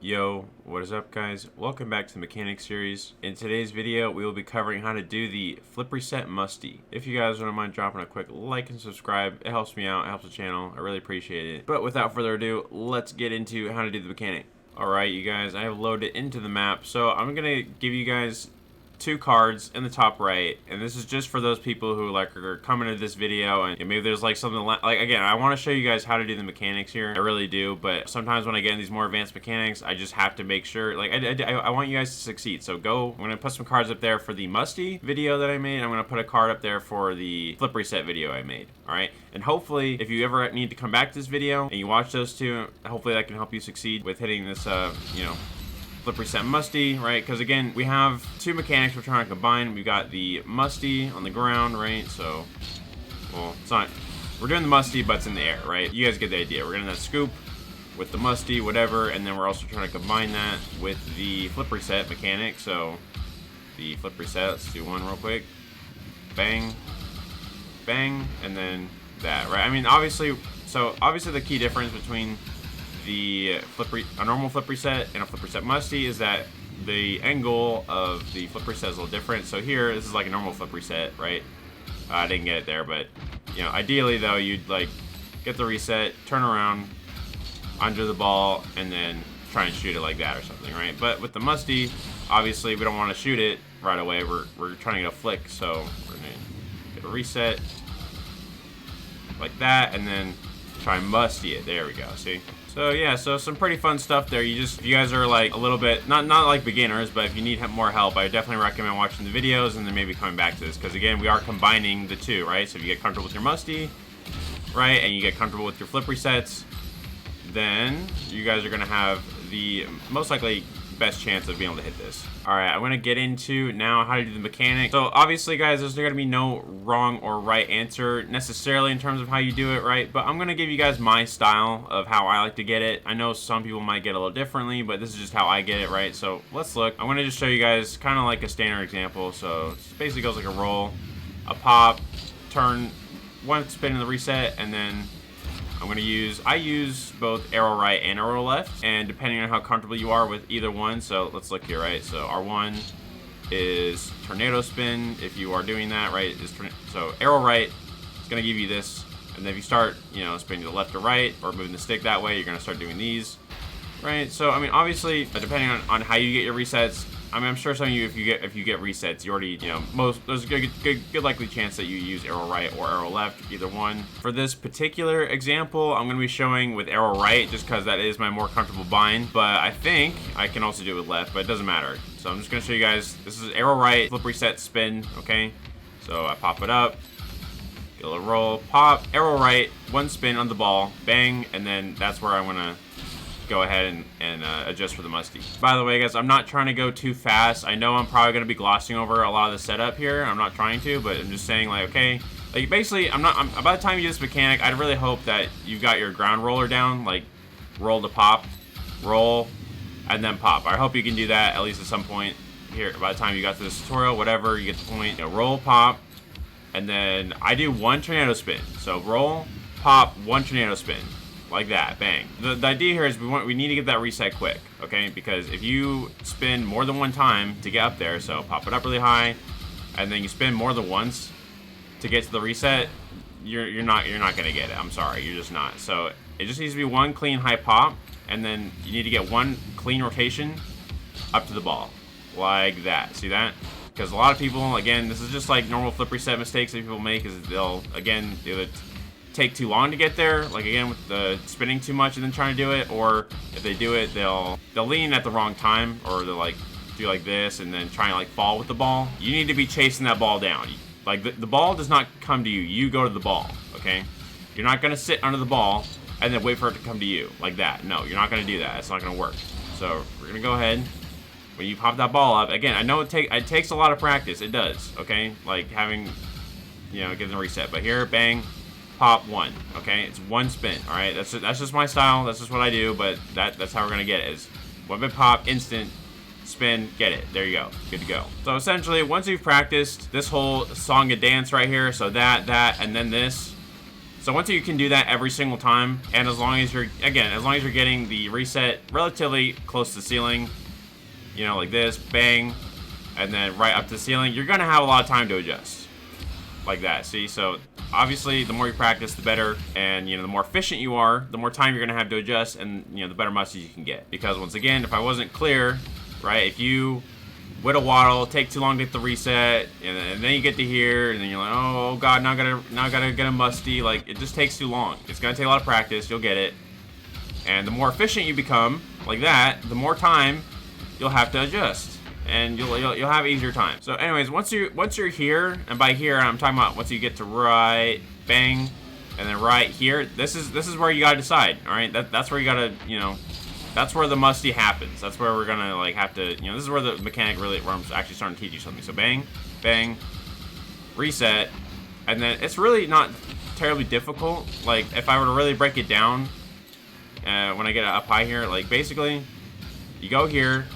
Yo, what is up guys? Welcome back to the mechanics series. In today's video, we will be covering how to do the flip reset Musty. If you guys don't mind dropping a quick like and subscribe, it helps me out, it helps the channel, I really appreciate it. But without further ado, let's get into how to do the mechanic. Alright you guys, I have loaded into the map, so I'm gonna give you guys two cards in the top right, and this is just for those people who are coming to this video and maybe there's like something like, again, I want to show you guys how to do the mechanics here. I really do, but sometimes when I get in these more advanced mechanics, I just have to make sure, like, I want you guys to succeed. So I'm gonna put some cards up there for the Musty video that I made. I'm gonna put a card up there for the flip reset video I made. All right, and hopefully if you ever need to come back to this video and you watch those two, hopefully that can help you succeed with hitting this flip reset Musty, right? Because again, we have two mechanics we're trying to combine. We've got the Musty on the ground, right? So, well, it's not, we're doing the Musty, but it's in the air, right? You guys get the idea. We're getting that scoop with the Musty, whatever, and then we're also trying to combine that with the flip reset mechanic. So, the flip reset, let's do one real quick. Bang, bang, and then that, right? I mean, obviously the key difference between a normal flip reset and a flip reset Musty is that the angle of the flip reset is a little different. So here, this is like a normal flip reset, right? I didn't get it there, but ideally though, you'd like get the reset, turn around under the ball, and then try and shoot it like that or something, right? But with the Musty, obviously we don't want to shoot it right away. We're trying to get a flick, so we're gonna get a reset like that, and then try and Musty it. There we go. See? So yeah, so some pretty fun stuff there. If you guys are like a little bit, not like beginners, but if you need more help, I definitely recommend watching the videos and then maybe coming back to this, because again, we are combining the two, right? So if you get comfortable with your Musty, right, and you get comfortable with your flip resets, then you guys are gonna have the most likely best chance of being able to hit this. All right, I'm gonna get into now how to do the mechanic. So obviously guys, there's gonna be no wrong or right answer necessarily in terms of how you do it, right? But I'm gonna give you guys my style of how I like to get it. I know some people might get a little differently, but this is just how I get it, right? So let's look. I'm gonna just show you guys kind of like a standard example. So it basically goes like a roll, a pop, turn, one spin in the reset, and then I use both arrow right and arrow left, and depending on how comfortable you are with either one. So let's look here, right? So R1 is tornado spin if you are doing that, right? So arrow right is going to give you this, and then if you start, spinning to the left or right or moving the stick that way, you're going to start doing these, right? So I mean, obviously, depending on how you get your resets, I mean, I'm sure some of you, if you get resets, you already, there's a good likely chance that you use arrow right or arrow left, either one. For this particular example, I'm going to be showing with arrow right just because that is my more comfortable bind, but I think I can also do it with left, but it doesn't matter. So I'm just going to show you guys, this is arrow right, flip reset, spin, okay? So I pop it up, get a little roll, pop, arrow right, one spin on the ball, bang, and then that's where I'm going to go ahead and adjust for the Musty. By the way guys, I'm not trying to go too fast. I know I'm probably going to be glossing over a lot of the setup here. I'm not trying to, but I'm just saying, like, okay, like basically by the time you do this mechanic, I'd really hope that you've got your ground roller down, like roll to pop, roll, and then pop. I hope you can do that at least at some point here by the time you got to this tutorial, whatever, you get the point. Roll, pop, and then I do one tornado spin. So roll, pop, one tornado spin. Like that, bang. The idea here is we need to get that reset quick, okay? Because if you spin more than one time to get up there, so pop it up really high, and then you spin more than once to get to the reset, you're not gonna get it. I'm sorry, you're just not. So it just needs to be one clean high pop, and then you need to get one clean rotation up to the ball, like that. See that? Because a lot of people, again, this is just like normal flip reset mistakes that people make, is they'll again do it. Take too long to get there, like again with the spinning too much and then trying to do it, or if they do it, they'll lean at the wrong time, or they'll like do like this and then try and like fall with the ball. You need to be chasing that ball down. Like the ball does not come to you, you go to the ball, okay? You're not gonna sit under the ball and then wait for it to come to you like that. No, you're not gonna do that. It's not gonna work. So we're gonna go ahead. When you pop that ball up, again, I know it takes a lot of practice. It does, okay? Like having, getting the reset. But here, bang, pop, one, okay? It's one spin, all right? That's just my style. That's just what I do, but that's how we're gonna get it, is one bit pop, instant, spin, get it. There you go. Good to go. So essentially, once you've practiced this whole song and dance right here, so that, and then this, So once you can do that every single time, and as long as you're getting the reset relatively close to the ceiling, you know, like this, bang, and then right up to the ceiling, you're gonna have a lot of time to adjust. Like that, see? So obviously the more you practice, the better, and you know, the more efficient you are, the more time you're gonna have to adjust, and you know, the better musties you can get. Because once again, if I wasn't clear, right, if you whittle waddle, take too long to get the reset, and then you get to here, and then you're like, oh god, now I gotta get a musty. Like, it just takes too long. It's gonna take a lot of practice. You'll get it, and the more efficient you become, like that, the more time you'll have to adjust, and you'll have easier time. So, anyways, once you're here, and by here I'm talking about once you get to right, bang, and then right here. This is where you gotta decide. All right, that's where you gotta, you know. That's where the musty happens. That's where we're gonna like have to, you know, this is where the mechanic where I'm actually starting to teach you something. So bang, bang, reset, and then it's really not terribly difficult. Like if I were to really break it down, when I get up high here, like basically, you go here,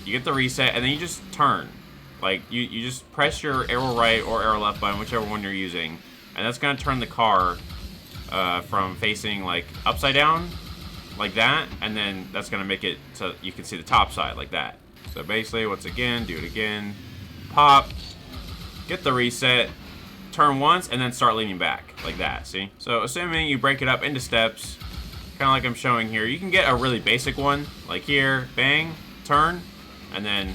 you get the reset, and then you just turn. Like you just press your arrow right or arrow left button, whichever one you're using, and that's gonna turn the car from facing like upside down, like that, and then that's gonna make it so you can see the top side like that. So basically, once again, do it again, pop, get the reset, turn once, and then start leaning back like that. See? So assuming you break it up into steps, kind of like I'm showing here, you can get a really basic one like here, bang, turn, and then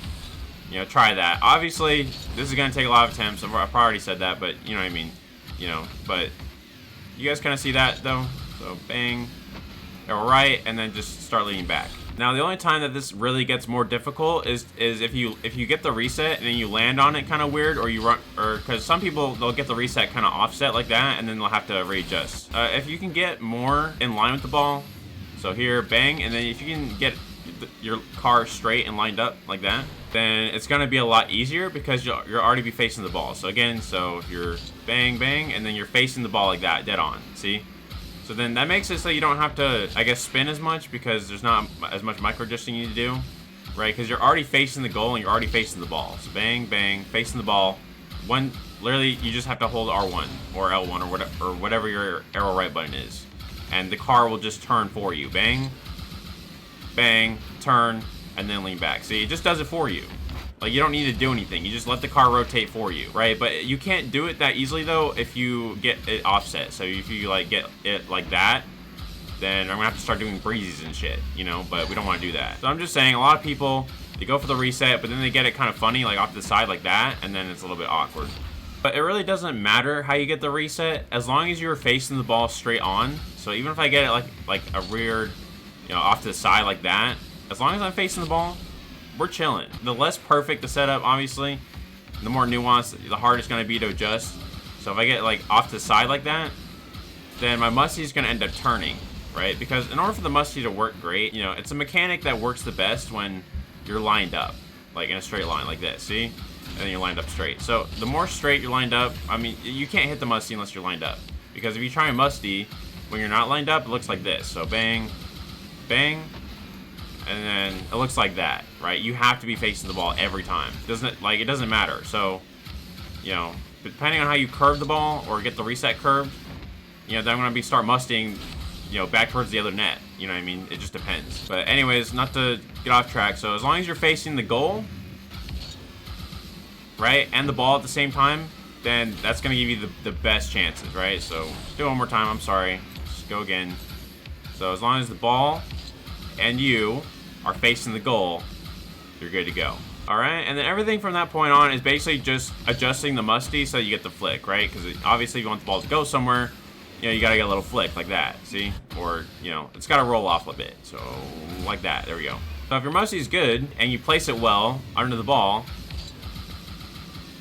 you know, try that. Obviously, this is gonna take a lot of attempts. I've already said that, but you know what I mean. You know, but you guys kind of see that though. So bang. Go right, and then just start leaning back. Now the only time that this really gets more difficult is if you get the reset and then you land on it kind of weird, or you run, or because some people, they'll get the reset kind of offset like that, and then they'll have to readjust. If you can get more in line with the ball, so here, bang, and then if you can get your car straight and lined up like that, then it's gonna be a lot easier because you'll already be facing the ball. So again, so if you're bang, bang, and then you're facing the ball like that, dead on, see? So then that makes it so you don't have to, I guess, spin as much because there's not as much micro adjusting you need to do, right? Because you're already facing the goal and you're already facing the ball. So bang, bang, facing the ball. Literally, you just have to hold R1 or L1 or whatever your arrow right button is, and the car will just turn for you. Bang, bang, turn, and then lean back. See, it just does it for you. Like, you don't need to do anything. You just let the car rotate for you, right? But you can't do it that easily, though, if you get it offset. So if you, like, get it like that, then I'm gonna have to start doing breezes and shit, you know? But we don't want to do that. So I'm just saying, a lot of people, they go for the reset, but then they get it kind of funny, like, off to the side like that, and then it's a little bit awkward. But it really doesn't matter how you get the reset, as long as you're facing the ball straight on. So even if I get it, like a weird, you know, off to the side like that, as long as I'm facing the ball, we're chilling. The less perfect the setup, obviously, the more nuanced, the harder it's going to be to adjust. So if I get like off to the side like that, then my musty is going to end up turning, right? Because in order for the musty to work great, you know, it's a mechanic that works the best when you're lined up, like in a straight line like this, see? And then you're lined up straight. So the more straight you're lined up, I mean, you can't hit the musty unless you're lined up. Because if you try a musty, when you're not lined up, it looks like this. So bang, bang, and then it looks like that, right? You have to be facing the ball every time. It doesn't matter. So, you know, depending on how you curve the ball or get the reset curved, you know, then I'm gonna start musting, you know, back towards the other net. You know what I mean? It just depends. But anyways, not to get off track. So as long as you're facing the goal, right, and the ball at the same time, then that's gonna give you the best chances, right? So do it one more time. I'm sorry. Just go again. So as long as the ball and you are facing the goal, you're good to go. Alright, and then everything from that point on is basically just adjusting the musty so you get the flick, right? Because obviously if you want the ball to go somewhere, you know, you gotta get a little flick like that, see? Or, you know, it's gotta roll off a bit, so like that, there we go. So if your musty's good, and you place it well under the ball,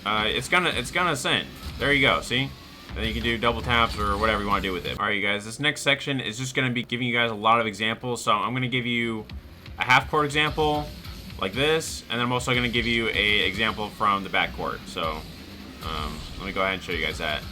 it's gonna ascend. There you go, see? Then you can do double taps or whatever you want to do with it. Alright, you guys, this next section is just going to be giving you guys a lot of examples. So I'm going to give you a half court example like this, and then I'm also going to give you a example from the back court. So let me go ahead and show you guys that.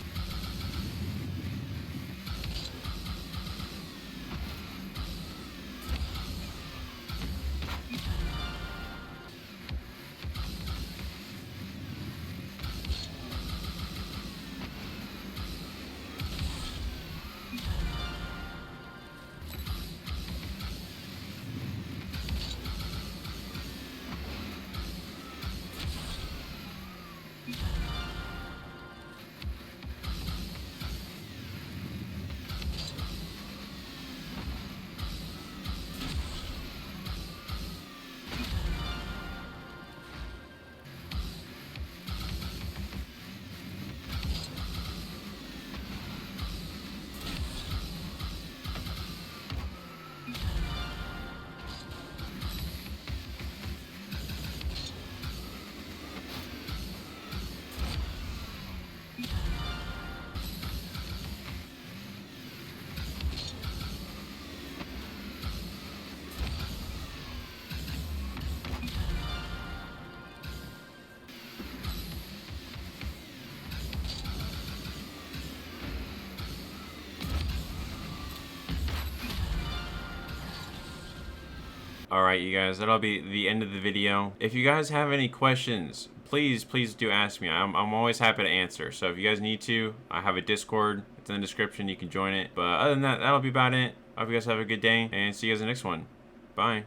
Alright, you guys, that'll be the end of the video. If you guys have any questions, please do ask me. I'm always happy to answer. So if you guys need to, I have a Discord. It's in the description. You can join it. But other than that, that'll be about it. I hope you guys have a good day, and see you guys in the next one. Bye.